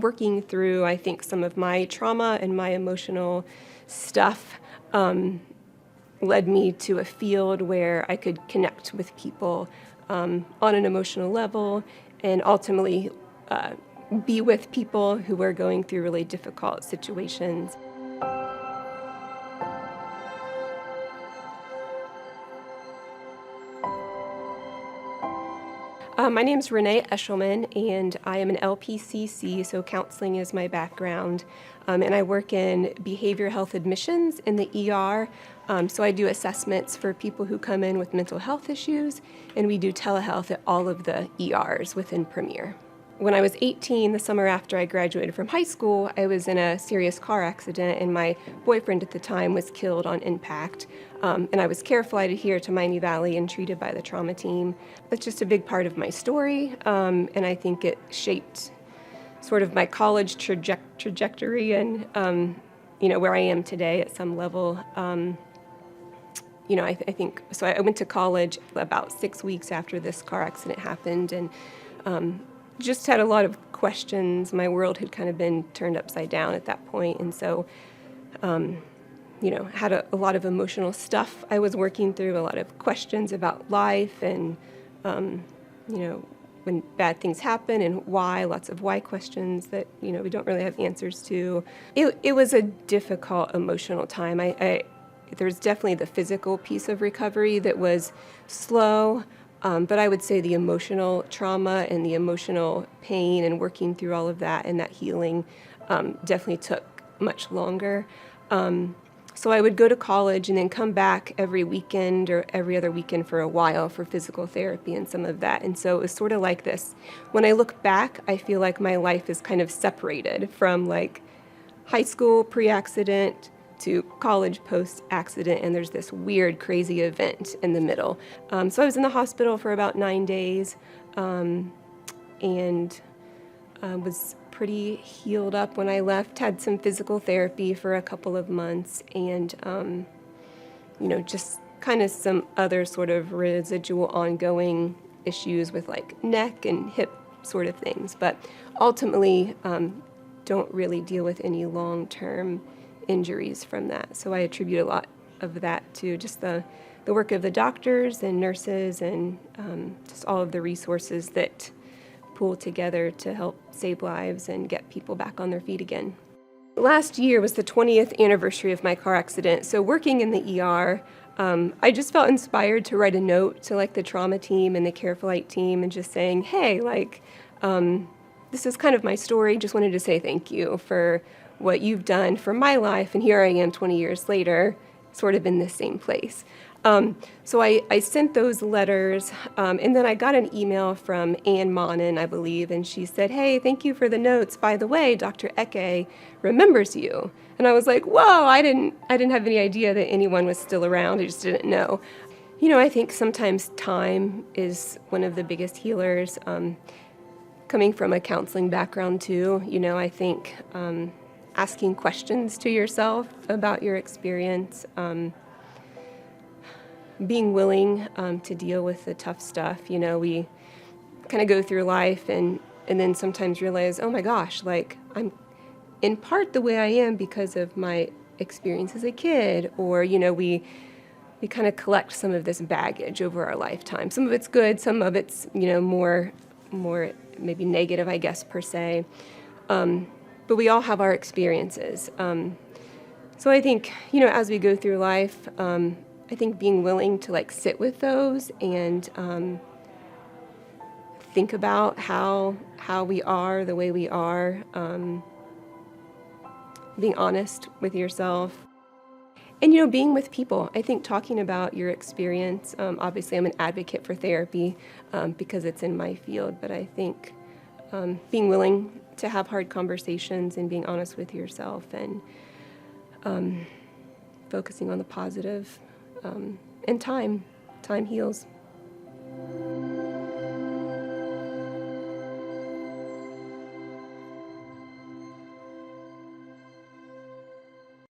working through, I think, some of my trauma and my emotional stuff led me to a field where I could connect with people on an emotional level and ultimately be with people who were going through really difficult situations. My name's Renae Eshleman, and I am an LPCC, so counseling is my background. And I work in behavioral health admissions in the ER. So I do assessments for people who come in with mental health issues, and we do telehealth at all of the ERs within Premier. When I was 18, the summer after I graduated from high school, I was in a serious car accident, and my boyfriend at the time was killed on impact. And I was care flighted here to Miami Valley and treated by the trauma team. That's just a big part of my story, and I think it shaped sort of my college trajectory and where I am today at some level. I think so. I went to college about 6 weeks after this car accident happened, and just had a lot of questions. My world had kind of been turned upside down at that point, and so had a lot of emotional stuff I was working through, a lot of questions about life and when bad things happen and why, lots of why questions that we don't really have answers to. It was a difficult emotional time. There was definitely the physical piece of recovery that was slow. But I would say the emotional trauma and the emotional pain and working through all of that and that healing definitely took much longer. So I would go to college and then come back every weekend or every other weekend for a while for physical therapy and some of that. And so it was sort of like this. When I look back, I feel like my life is kind of separated from like high school pre-accident to college post-accident, and there's this weird, crazy event in the middle. So I was in the hospital for about 9 days, and was pretty healed up when I left, had some physical therapy for a couple of months, and just kind of some other sort of residual ongoing issues with like neck and hip sort of things, but ultimately don't really deal with any long-term injuries from that. So I attribute a lot of that to just the work of the doctors and nurses and just all of the resources that pool together to help save lives and get people back on their feet again. Last year was the 20th anniversary of my car accident. So working in the ER, I just felt inspired to write a note to like the trauma team and the care flight team and just saying, hey, this is kind of my story. Just wanted to say thank you for what you've done for my life, and here I am 20 years later, sort of in the same place. So I sent those letters, and then I got an email from Ann Monin, I believe, and she said, hey, thank you for the notes. By the way, Dr. Eke remembers you. And I was like, whoa, I didn't have any idea that anyone was still around. I just didn't know. I think sometimes time is one of the biggest healers. Coming from a counseling background too, I think asking questions to yourself about your experience, being willing to deal with the tough stuff. We kind of go through life and then sometimes realize, oh my gosh, like I'm in part the way I am because of my experience as a kid, or, we kind of collect some of this baggage over our lifetime. Some of it's good, some of it's, more maybe negative, I guess, per se. But we all have our experiences. So I think, as we go through life, I think being willing to sit with those and think about how we are the way we are, being honest with yourself, and being with people. I think talking about your experience. Obviously, I'm an advocate for therapy because it's in my field, but I think being willing to have hard conversations and being honest with yourself and focusing on the positive, and time heals.